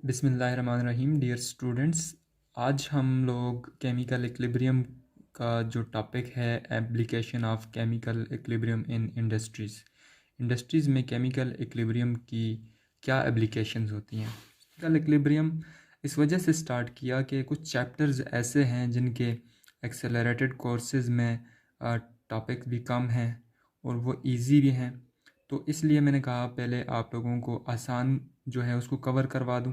बिस्मिल्लाहिर्रहमानिर्रहीम। Dear students, आज हम लोग केमिकल इक्विलिब्रियम का जो टॉपिक है, application of chemical equilibrium in industries में केमिकल इक्विलिब्रियम की क्या एप्लीकेशंस होती हैं। केमिकल इक्विलिब्रियम इस वजह से स्टार्ट किया कि कुछ चैप्टर्स ऐसे हैं जिनके एक्सेलरेटेड कोर्सेज़ में टॉपिक भी कम हैं और वो इजी भी हैं, तो इसलिए मैंने कहा पहले आप लोगों को आसान जो है उसको कवर करवा दूं,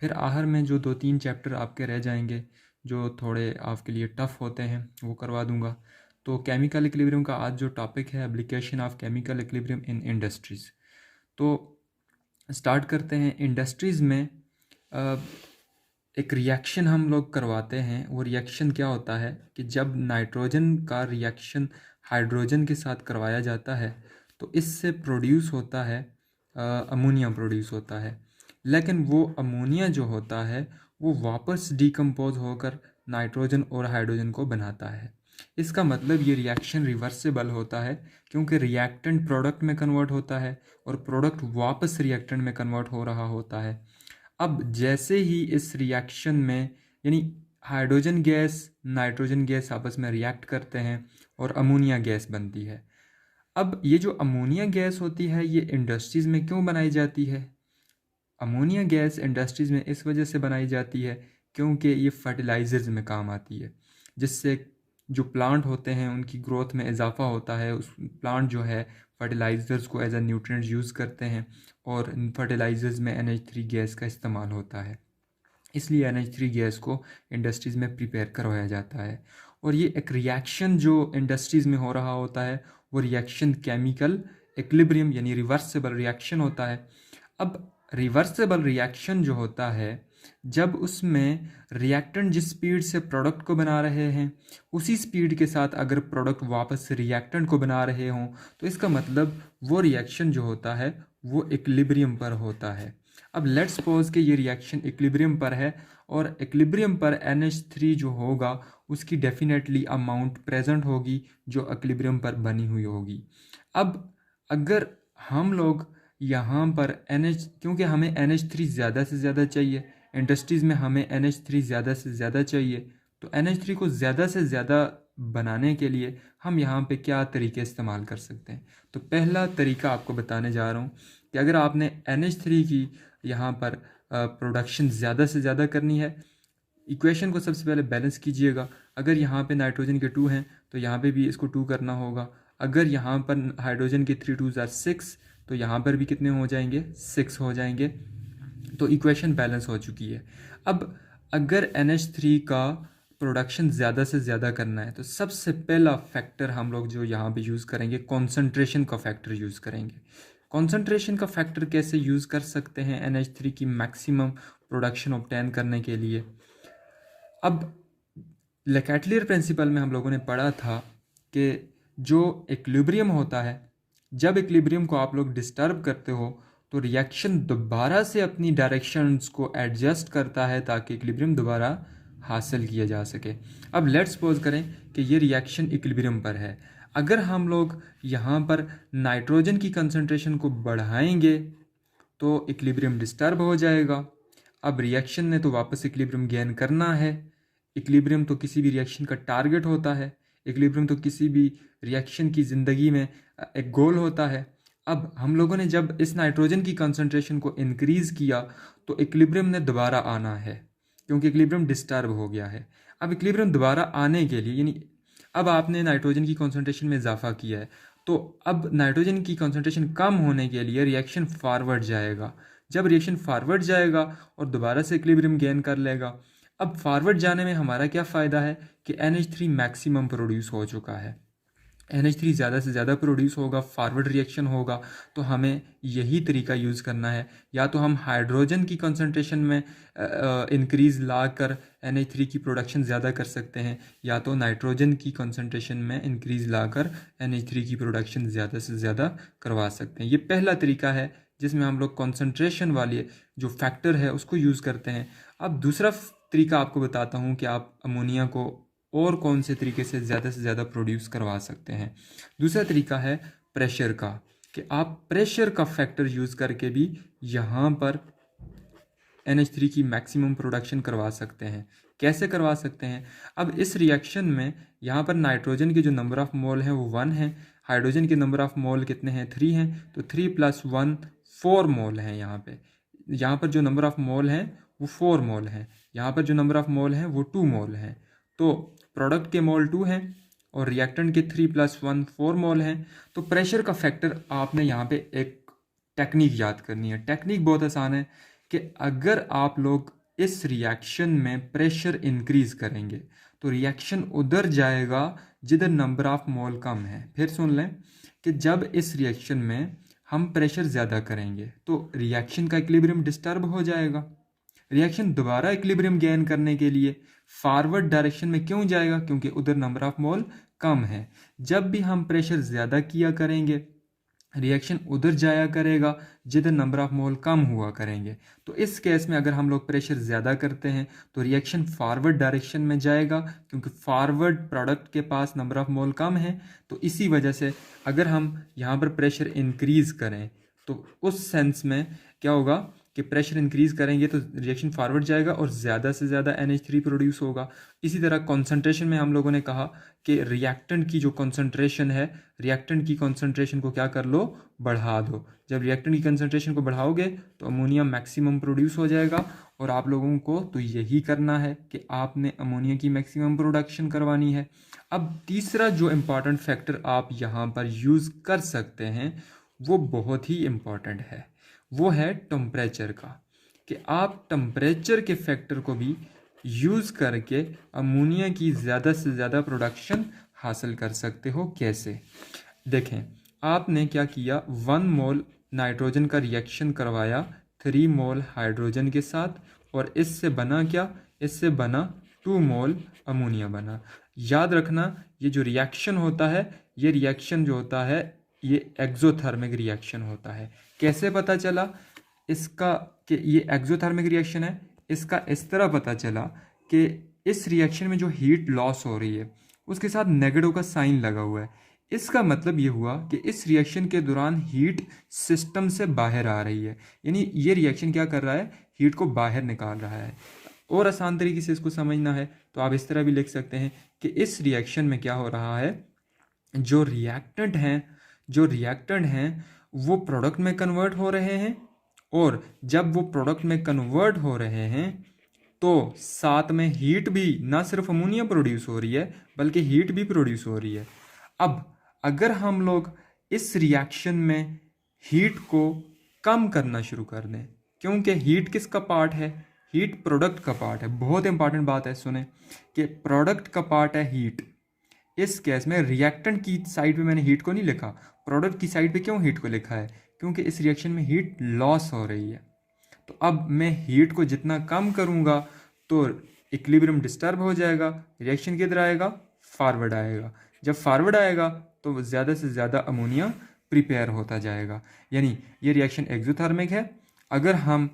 फिर आखिर में जो 2-3 चैप्टर आपके रह जाएंगे जो थोड़े आपके लिए टफ़ होते हैं वो करवा दूंगा। तो केमिकल इक्विलिब्रियम का आज जो टॉपिक है, application of chemical equilibrium in industries. तो स्टार्ट करते हैं। इंडस्ट्रीज़ में एक रिएक्शन हम लोग करवाते हैं। वो रिएक्शन क्या होता है कि जब नाइट्रोजन का रिएक्शन हाइड्रोजन के साथ करवाया जाता है तो इससे प्रोड्यूस होता है अमोनिया प्रोड्यूस होता है। लेकिन वो अमोनिया जो होता है वो वापस डिकम्पोज होकर नाइट्रोजन और हाइड्रोजन को बनाता है। इसका मतलब ये रिएक्शन रिवर्सिबल होता है, क्योंकि रिएक्टेंट प्रोडक्ट में कन्वर्ट होता है और प्रोडक्ट वापस रिएक्टेंट में कन्वर्ट हो रहा होता है। अब जैसे ही इस रिएक्शन में यानी हाइड्रोजन गैस नाइट्रोजन गैस आपस में रिएक्ट करते हैं और अमोनिया गैस बनती है। अब ये जो अमोनिया गैस होती है ये इंडस्ट्रीज़ में क्यों बनाई जाती है? अमोनिया गैस इंडस्ट्रीज़ में इस वजह से बनाई जाती है क्योंकि ये फर्टिलाइज़र्स में काम आती है, जिससे जो प्लांट होते हैं उनकी ग्रोथ में इजाफा होता है। उस प्लांट जो है फर्टिलाइज़र्स को एज अ न्यूट्रिएंट यूज़ करते हैं और फर्टिलाइज़र्स में NH3 गैस का इस्तेमाल होता है। इसलिए NH3 गैस को इंडस्ट्रीज़ में प्रिपेयर करवाया जाता है। और ये एक रिएक्शन जो इंडस्ट्रीज़ में हो रहा होता है वो रिएक्शन केमिकल इक्विलिब्रियम यानी रिवर्सिबल रिएक्शन होता है। अब रिवर्सिबल रिएक्शन जो होता है, जब उसमें रिएक्टेंट जिस स्पीड से प्रोडक्ट को बना रहे हैं उसी स्पीड के साथ अगर प्रोडक्ट वापस रिएक्टेंट को बना रहे हों तो इसका मतलब वो रिएक्शन जो होता है वो इक्विलिब्रियम पर होता है। अब लेट्स सपोज कि ये रिएक्शन इक्विलिब्रियम पर है और इक्विलिब्रियम पर NH3 जो होगा उसकी डेफिनेटली अमाउंट प्रेजेंट होगी जो इक्विलिब्रियम पर बनी हुई होगी। अब अगर हम लोग यहाँ पर क्योंकि हमें NH3 ज़्यादा से ज़्यादा चाहिए, इंडस्ट्रीज़ में हमें NH3 ज़्यादा से ज़्यादा चाहिए, तो NH3 को ज़्यादा से ज़्यादा बनाने के लिए हम यहाँ पे क्या तरीके इस्तेमाल कर सकते हैं। तो पहला तरीका आपको बताने जा रहा हूँ कि अगर आपने NH3 की यहाँ पर प्रोडक्शन ज़्यादा से ज़्यादा करनी है, इक्वेशन को सबसे पहले बैलेंस कीजिएगा। अगर यहाँ पे नाइट्रोजन के 2 हैं तो यहाँ पे भी इसको 2 करना होगा। अगर यहाँ पर हाइड्रोजन के 3 2 आर 6 तो यहाँ पर भी कितने हो जाएंगे, 6 हो जाएंगे। तो इक्वेशन बैलेंस हो चुकी है। अब अगर NH3 का प्रोडक्शन ज़्यादा से ज़्यादा करना है तो सबसे पहला फैक्टर हम लोग जो यहाँ पे यूज़ करेंगे कॉन्सेंट्रेशन का फैक्टर यूज़ करेंगे। कॉन्सेंट्रेशन का फैक्टर कैसे यूज़ कर सकते हैं NH3 की मैक्सिमम प्रोडक्शन ऑब्टेन करने के लिए? अब लेकैटलियर प्रिंसिपल में हम लोगों ने पढ़ा था कि जो इक्विलिब्रियम होता है, जब इक्विलिब्रियम को आप लोग डिस्टर्ब करते हो तो रिएक्शन दोबारा से अपनी डायरेक्शंस को एडजस्ट करता है ताकि इक्विलिब्रियम दोबारा हासिल किया जा सके। अब लेट्स सपोज करें कि ये रिएक्शन इक्विलिब्रियम पर है। अगर हम लोग यहाँ पर नाइट्रोजन की कंसंट्रेशन को बढ़ाएंगे तो इक्विलिब्रियम डिस्टर्ब हो जाएगा। अब रिएक्शन ने तो वापस इक्विलिब्रियम गेन करना है। इक्विलिब्रियम तो किसी भी रिएक्शन का टारगेट होता है। इक्विलिब्रियम तो किसी भी रिएक्शन की ज़िंदगी में एक गोल होता है। अब हम लोगों ने जब इस नाइट्रोजन की कंसंट्रेशन को इंक्रीज़ किया तो इक्विलिब्रियम ने दोबारा आना है, क्योंकि इक्विलिब्रियम डिस्टर्ब हो गया है। अब इक्विलिब्रियम दोबारा आने के लिए यानी अब आपने नाइट्रोजन की कंसंट्रेशन में इजाफा किया है तो अब नाइट्रोजन की कंसंट्रेशन कम होने के लिए रिएक्शन फॉरवर्ड जाएगा। जब रिएक्शन फॉरवर्ड जाएगा और दोबारा से इक्विलिब्रियम गेन कर लेगा। अब फॉरवर्ड जाने में हमारा क्या फ़ायदा है कि NH3 मैक्सिमम प्रोड्यूस हो चुका है। NH3 ज़्यादा से ज़्यादा प्रोड्यूस होगा, फॉरवर्ड रिएक्शन होगा, तो हमें यही तरीका यूज़ करना है। या तो हम हाइड्रोजन की कंसंट्रेशन में इंक्रीज़ ला कर NH3 की प्रोडक्शन ज़्यादा कर सकते हैं, या तो नाइट्रोजन की कंसंट्रेशन में इंक्रीज़ ला कर NH3 की प्रोडक्शन ज़्यादा से ज़्यादा करवा सकते हैं। ये पहला तरीका है जिसमें हम लोग कंसंट्रेशन वाले जो फैक्टर है उसको यूज़ करते हैं। अब दूसरा तरीका आपको बताता हूँ कि आप अमोनिया को और कौन से तरीके से ज़्यादा प्रोड्यूस करवा सकते हैं। दूसरा तरीका है प्रेशर का, कि आप प्रेशर का फैक्टर यूज़ करके भी यहाँ पर NH3 की मैक्सिमम प्रोडक्शन करवा सकते हैं। कैसे करवा सकते हैं? अब इस रिएक्शन में यहाँ पर नाइट्रोजन के जो नंबर ऑफ मोल हैं वो 1 है, हाइड्रोजन के नंबर ऑफ मोल कितने हैं? 3 हैं, तो 3 + 1 4 मोल हैं यहाँ पे। यहाँ पर जो नंबर ऑफ मोल हैं वो 4 मोल हैं, यहाँ पर जो नंबर ऑफ मोल हैं वो 2 मोल हैं। तो प्रोडक्ट के मोल 2 हैं और रिएक्टेंट के 3 + 1 4 मोल हैं। तो प्रेशर का फैक्टर आपने यहाँ पे एक टेक्निक याद करनी है। टेक्निक बहुत आसान है कि अगर आप लोग इस रिएक्शन में प्रेशर इंक्रीज करेंगे तो रिएक्शन उधर जाएगा जिधर नंबर ऑफ मोल कम है। फिर सुन लें कि जब इस रिएक्शन में हम प्रेशर ज़्यादा करेंगे तो रिएक्शन का इक्विलिब्रियम डिस्टर्ब हो जाएगा। रिएक्शन दोबारा इक्विलिब्रियम गेन करने के लिए फॉरवर्ड डायरेक्शन में क्यों जाएगा? क्योंकि उधर नंबर ऑफ मोल कम है। जब भी हम प्रेशर ज़्यादा किया करेंगे रिएक्शन उधर जाया करेगा जिधर नंबर ऑफ मोल कम हुआ करेंगे। तो इस केस में अगर हम लोग प्रेशर ज़्यादा करते हैं तो रिएक्शन फॉरवर्ड डायरेक्शन में जाएगा, क्योंकि फॉरवर्ड प्रोडक्ट के पास नंबर ऑफ मोल कम है। तो इसी वजह से अगर हम यहाँ पर प्रेशर इंक्रीज़ करें तो उस सेंस में क्या होगा कि प्रेशर इंक्रीज करेंगे तो रिएक्शन फॉरवर्ड जाएगा और ज़्यादा से ज़्यादा NH3 प्रोड्यूस होगा। इसी तरह कॉन्सेंट्रेशन में हम लोगों ने कहा कि रिएक्टेंट की जो कॉन्सेंट्रेशन है, रिएक्टेंट की कॉन्सेंट्रेशन को क्या कर लो? बढ़ा दो। जब रिएक्टेंट की कॉन्सेंट्रेशन को बढ़ाओगे तो अमोनिया मैक्सिमम प्रोड्यूस हो जाएगा। और आप लोगों को तो यही करना है कि आपने अमोनिया की मैक्सिमम प्रोडक्शन करवानी है। अब तीसरा जो इम्पॉर्टेंट फैक्टर आप यहाँ पर यूज़ कर सकते हैं वो बहुत ही इम्पॉर्टेंट है, वो है टेम्परेचर का, कि आप टेम्परेचर के फैक्टर को भी यूज़ करके अमोनिया की ज़्यादा से ज़्यादा प्रोडक्शन हासिल कर सकते हो। कैसे? देखें, आपने क्या किया, 1 मोल नाइट्रोजन का रिएक्शन करवाया 3 मोल हाइड्रोजन के साथ और इससे बना क्या? इससे बना 2 मोल अमोनिया बना। याद रखना ये जो रिएक्शन होता है, ये रिएक्शन जो होता है ये एक्सोथर्मिक रिएक्शन होता है। कैसे पता चला इसका कि ये एक्सोथर्मिक रिएक्शन है? इसका इस तरह पता चला कि इस रिएक्शन में जो हीट लॉस हो रही है उसके साथ नेगेटिव का साइन लगा हुआ है। इसका मतलब ये हुआ कि इस रिएक्शन के दौरान हीट सिस्टम से बाहर आ रही है, यानी ये रिएक्शन क्या कर रहा है? हीट को बाहर निकाल रहा है। और आसान तरीके से इसको समझना है तो आप इस तरह भी लिख सकते हैं कि इस रिएक्शन में क्या हो रहा है, जो रिएक्टेंट हैं वो प्रोडक्ट में कन्वर्ट हो रहे हैं, और जब वो प्रोडक्ट में कन्वर्ट हो रहे हैं तो साथ में हीट भी, ना सिर्फ अमोनिया प्रोड्यूस हो रही है बल्कि हीट भी प्रोड्यूस हो रही है। अब अगर हम लोग इस रिएक्शन में हीट को कम करना शुरू कर दें, क्योंकि हीट किसका पार्ट है? हीट प्रोडक्ट का पार्ट है। बहुत इंपॉर्टेंट बात है, सुने कि प्रोडक्ट का पार्ट है हीट। इस केस में रिएक्टेंट की साइड पे मैंने हीट को नहीं लिखा, प्रोडक्ट की साइड पे क्यों हीट को लिखा है? क्योंकि इस रिएक्शन में हीट लॉस हो रही है। तो अब मैं हीट को जितना कम करूँगा तो इक्विलिब्रियम डिस्टर्ब हो जाएगा, रिएक्शन किधर आएगा? फॉरवर्ड आएगा। जब फॉरवर्ड आएगा तो ज़्यादा से ज़्यादा अमोनिया प्रिपेयर होता जाएगा। यानी ये रिएक्शन एक्सोथर्मिक है। अगर हम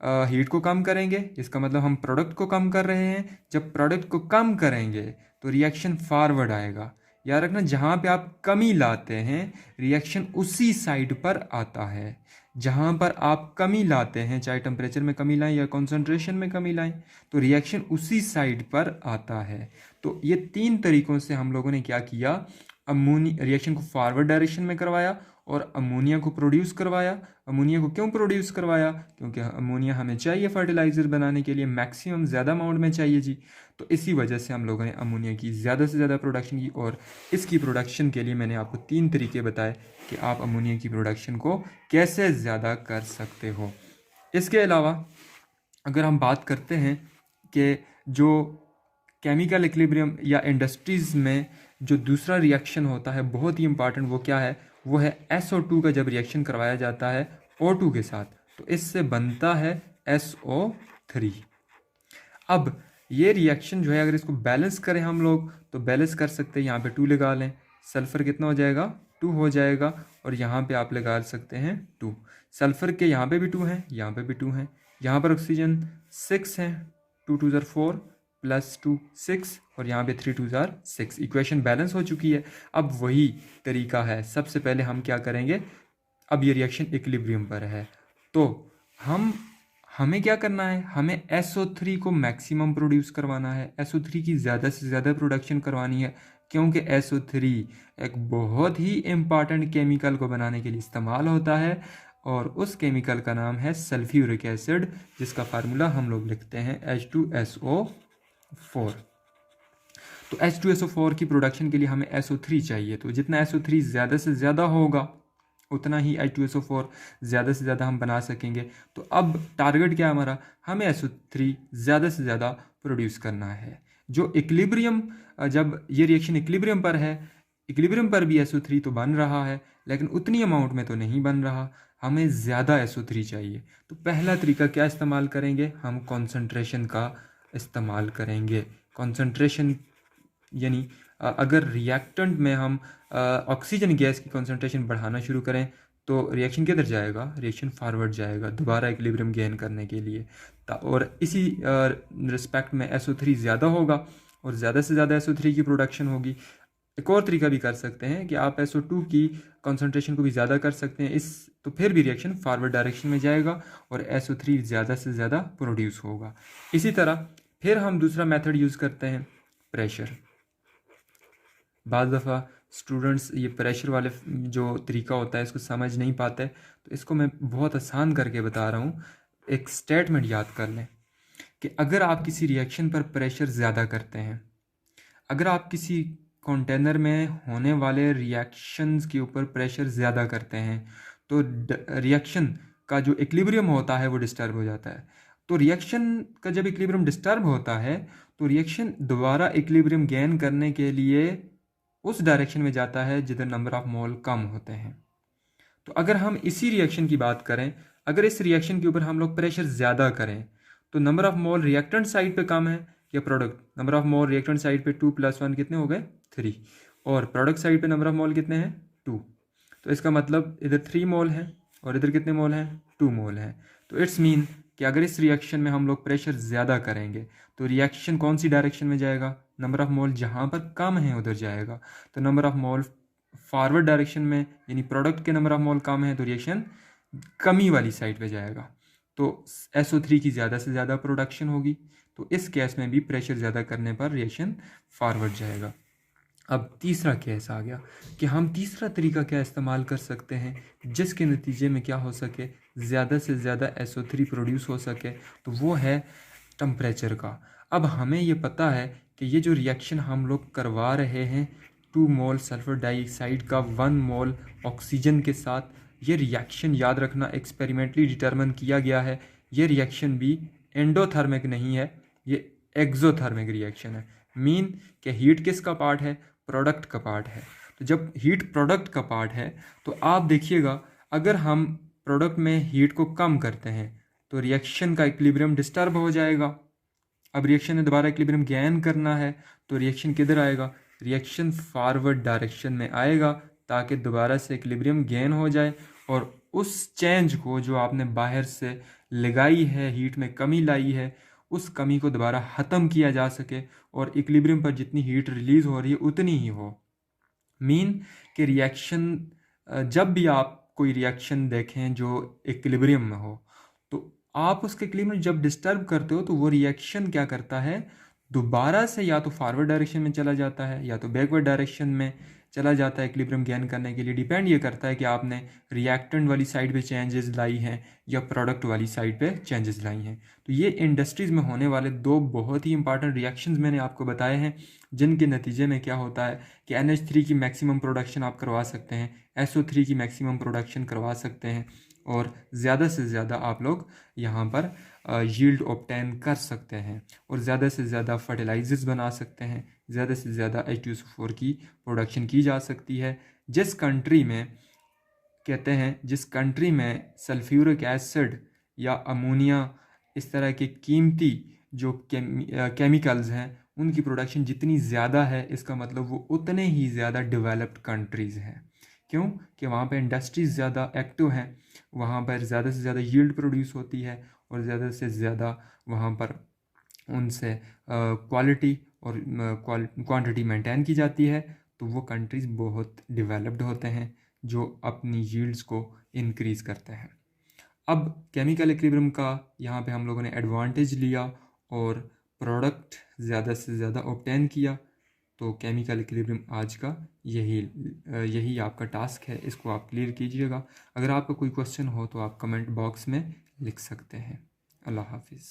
हीट को कम करेंगे इसका मतलब हम प्रोडक्ट को कम कर रहे हैं। जब प्रोडक्ट को कम करेंगे तो रिएक्शन फॉरवर्ड आएगा। याद रखना, जहाँ पे आप कमी लाते हैं रिएक्शन उसी साइड पर आता है। जहाँ पर आप कमी लाते हैं, चाहे टेम्परेचर में कमी लाएं या कॉन्सेंट्रेशन में कमी लाएं, तो रिएक्शन उसी साइड पर आता है। तो ये 3 तरीक़ों से हम लोगों ने क्या किया, अमोनिया रिएक्शन को फॉरवर्ड डायरेक्शन में करवाया और अमोनिया को प्रोड्यूस करवाया। अमोनिया को क्यों प्रोड्यूस करवाया? क्योंकि अमोनिया हमें चाहिए फर्टिलाइज़र बनाने के लिए, मैक्सिमम ज़्यादा अमाउंट में चाहिए जी। तो इसी वजह से हम लोगों ने अमोनिया की ज़्यादा से ज़्यादा प्रोडक्शन की, और इसकी प्रोडक्शन के लिए मैंने आपको 3 तरीके बताए कि आप अमोनिया की प्रोडक्शन को कैसे ज़्यादा कर सकते हो। इसके अलावा अगर हम बात करते हैं कि जो केमिकल इक्विलिब्रियम या इंडस्ट्रीज़ में जो दूसरा रिएक्शन होता है बहुत ही इंपॉर्टेंट, वो क्या है? वो है SO2 का जब रिएक्शन करवाया जाता है O2 के साथ तो इससे बनता है SO3। अब ये रिएक्शन जो है अगर इसको बैलेंस करें हम लोग तो बैलेंस कर सकते हैं। यहाँ पे 2 लगा लें, सल्फ़र कितना हो जाएगा? 2 हो जाएगा, और यहाँ पे आप लगा सकते हैं 2। सल्फ़र के यहाँ पे भी 2 हैं, यहाँ पे भी 2 हैं, यहाँ पर ऑक्सीजन 6 हैं, 2 2 4 + 2 6, और यहाँ पे 3 2 6। इक्वेशन बैलेंस हो चुकी है। अब वही तरीका है, सबसे पहले हम क्या करेंगे, अब ये रिएक्शन इक्विलिब्रियम पर है तो हम हमें क्या करना है, हमें SO3 को मैक्सिमम प्रोड्यूस करवाना है, SO3 की ज़्यादा से ज़्यादा प्रोडक्शन करवानी है, क्योंकि SO3 एक बहुत ही इम्पॉर्टेंट केमिकल को बनाने के लिए इस्तेमाल होता है, और उस केमिकल का नाम है सल्फ्यूरिक एसिड, जिसका फार्मूला हम लोग लिखते हैं H2SO4। तो H2SO4 की प्रोडक्शन के लिए हमें SO3 चाहिए, तो जितना SO3 ज़्यादा से ज़्यादा होगा उतना ही H2SO4 ज़्यादा से ज़्यादा हम बना सकेंगे। तो अब टारगेट क्या है हमारा, हमें SO3 ज़्यादा से ज़्यादा प्रोड्यूस करना है। जो इक्विलिब्रियम, जब ये रिएक्शन इक्विलिब्रियम पर है, इक्विलिब्रियम पर भी SO3 तो बन रहा है, लेकिन उतनी अमाउंट में तो नहीं बन रहा, हमें ज़्यादा SO3 चाहिए। तो पहला तरीका क्या इस्तेमाल करेंगे, हम कॉन्सेंट्रेशन का इस्तेमाल करेंगे। कॉन्सेंट्रेशन यानी अगर रिएक्टेंट में हम ऑक्सीजन गैस की कॉन्सेंट्रेशन बढ़ाना शुरू करें तो रिएक्शन किधर जाएगा, रिएक्शन फॉरवर्ड जाएगा दोबारा इक्विलिब्रियम गेन करने के लिए। और इसी रिस्पेक्ट में SO3 ज़्यादा होगा और ज़्यादा से ज़्यादा SO3 की प्रोडक्शन होगी। एक और तरीका भी कर सकते हैं कि आप SO2 की कॉन्सेंट्रेशन को भी ज़्यादा कर सकते हैं, इस तो फिर भी रिएक्शन फॉरवर्ड डायरेक्शन में जाएगा और SO3 ज़्यादा से ज़्यादा प्रोड्यूस होगा। इसी तरह फिर हम दूसरा मेथड यूज़ करते हैं, प्रेशर। बाज़ दफ़ा स्टूडेंट्स ये प्रेशर वाले जो तरीका होता है इसको समझ नहीं पाते, तो इसको मैं बहुत आसान करके बता रहा हूँ। एक स्टेटमेंट याद कर लें कि अगर आप किसी रिएक्शन पर प्रेशर ज़्यादा करते हैं, अगर आप किसी कंटेनर में होने वाले रिएक्शंस के ऊपर प्रेशर ज़्यादा करते हैं तो रिएक्शन का जो इक्विलिब्रियम होता है वो डिस्टर्ब हो जाता है। तो रिएक्शन का जब इक्विलिब्रियम डिस्टर्ब होता है तो रिएक्शन दोबारा इक्विलिब्रियम गेन करने के लिए उस डायरेक्शन में जाता है जिधर नंबर ऑफ मोल कम होते हैं। तो अगर हम इसी रिएक्शन की बात करें, अगर इस रिएक्शन के ऊपर हम लोग प्रेशर ज़्यादा करें तो number of mole reactant side पे कम है या product, number of mole reactant side पे 2 + 1 कितने हो गए 3, और प्रोडक्ट साइड पे नंबर ऑफ मोल कितने हैं 2। तो इसका मतलब इधर 3 मोल है और इधर कितने मोल हैं 2 मोल हैं। तो इट्स मीन कि अगर इस रिएक्शन में हम लोग प्रेशर ज़्यादा करेंगे तो रिएक्शन कौन सी डायरेक्शन में जाएगा, नंबर ऑफ मोल जहाँ पर कम है उधर जाएगा। तो number of mole forward direction में यानी प्रोडक्ट के नंबर ऑफ मोल कम है तो रिएक्शन कमी वाली साइड पे जाएगा, तो SO3 की ज़्यादा से ज़्यादा प्रोडक्शन होगी। तो इस केस में भी प्रेशर ज़्यादा करने पर रिएक्शन फॉरवर्ड जाएगा। अब तीसरा केस आ गया कि हम तीसरा तरीका क्या इस्तेमाल कर सकते हैं जिसके नतीजे में क्या हो सके, ज़्यादा से ज़्यादा SO3 प्रोड्यूस हो सके, तो वो है टम्परेचर का। अब हमें ये पता है कि ये जो रिएक्शन हम लोग करवा रहे हैं 2 मोल सल्फर डाइऑक्साइड का 1 मोल ऑक्सीजन के साथ, ये रिएक्शन याद रखना एक्सपेरिमेंटली डिटरमिन किया गया है, ये रिएक्शन भी एंडोथर्मिक नहीं है, ये एक्सोथर्मिक रिएक्शन है। मीन कि हीट किसका पार्ट है, प्रोडक्ट का पार्ट है। तो जब हीट प्रोडक्ट का पार्ट है तो आप देखिएगा अगर हम प्रोडक्ट में हीट को कम करते हैं तो रिएक्शन का इक्विलिब्रियम डिस्टर्ब हो जाएगा। अब रिएक्शन ने दोबारा इक्विलिब्रियम गेन करना है तो रिएक्शन किधर आएगा, रिएक्शन फॉरवर्ड डायरेक्शन में आएगा ताकि दोबारा से इक्विलिब्रियम गेन हो जाए और उस चेंज को जो आपने बाहर से लगाई है, हीट में कमी लाई है, उस कमी को दोबारा ख़त्म किया जा सके और इक्विलिब्रियम पर जितनी हीट रिलीज़ हो रही है उतनी ही हो। मीन कि रिएक्शन, जब भी आप कोई रिएक्शन देखें जो इक्विलिब्रियम में हो तो आप उसके इक्विलिब्रियम जब डिस्टर्ब करते हो तो वो रिएक्शन क्या करता है, दोबारा से या तो फॉरवर्ड डायरेक्शन में चला जाता है या तो बैकवर्ड डायरेक्शन में चला जाता है इक्विलिब्रियम गेन करने के लिए। डिपेंड ये करता है कि आपने रिएक्टेंट वाली साइड पे चेंजेस लाई हैं या प्रोडक्ट वाली साइड पे चेंजेस लाई हैं। तो ये इंडस्ट्रीज़ में होने वाले दो बहुत ही इंपॉर्टेंट रिएक्शंस मैंने आपको बताए हैं जिनके नतीजे में क्या होता है कि NH3 की मैक्सिमम प्रोडक्शन आप करवा सकते हैं, SO3 की मैक्सिमम प्रोडक्शन करवा सकते हैं और ज़्यादा से ज़्यादा आप लोग यहाँ पर यील्ड ऑब्टेन कर सकते हैं और ज़्यादा से ज़्यादा फर्टिलाइजर्स बना सकते हैं, ज़्यादा से ज़्यादा H2SO4 की प्रोडक्शन की जा सकती है। जिस कंट्री में कहते हैं, जिस कंट्री में सल्फ्यूरिक एसिड या अमोनिया इस तरह के कीमती जो केमिकल्स हैं उनकी प्रोडक्शन जितनी ज़्यादा है, इसका मतलब वो उतने ही ज़्यादा डेवलप्ड कंट्रीज़ हैं। क्यों कि वहाँ पर इंडस्ट्रीज़ ज़्यादा एक्टिव हैं, वहाँ पर ज़्यादा से ज़्यादा यील्ड प्रोड्यूस होती है और ज़्यादा से ज़्यादा वहाँ पर उनसे क्वालिटी और क्वांटिटी मेंटेन की जाती है। तो वो कंट्रीज़ बहुत डेवलप्ड होते हैं जो अपनी यील्ड्स को इंक्रीज़ करते हैं। अब केमिकल इक्विलिब्रियम का यहाँ पे हम लोगों ने एडवांटेज लिया और प्रोडक्ट ज़्यादा से ज़्यादा ऑब्टेन किया। तो केमिकल इक्विलिब्रियम आज का यही आपका टास्क है, इसको आप क्लियर कीजिएगा। अगर आपका कोई क्वेश्चन हो तो आप कमेंट बॉक्स में लिख सकते हैं। अल्लाह हाफिज़।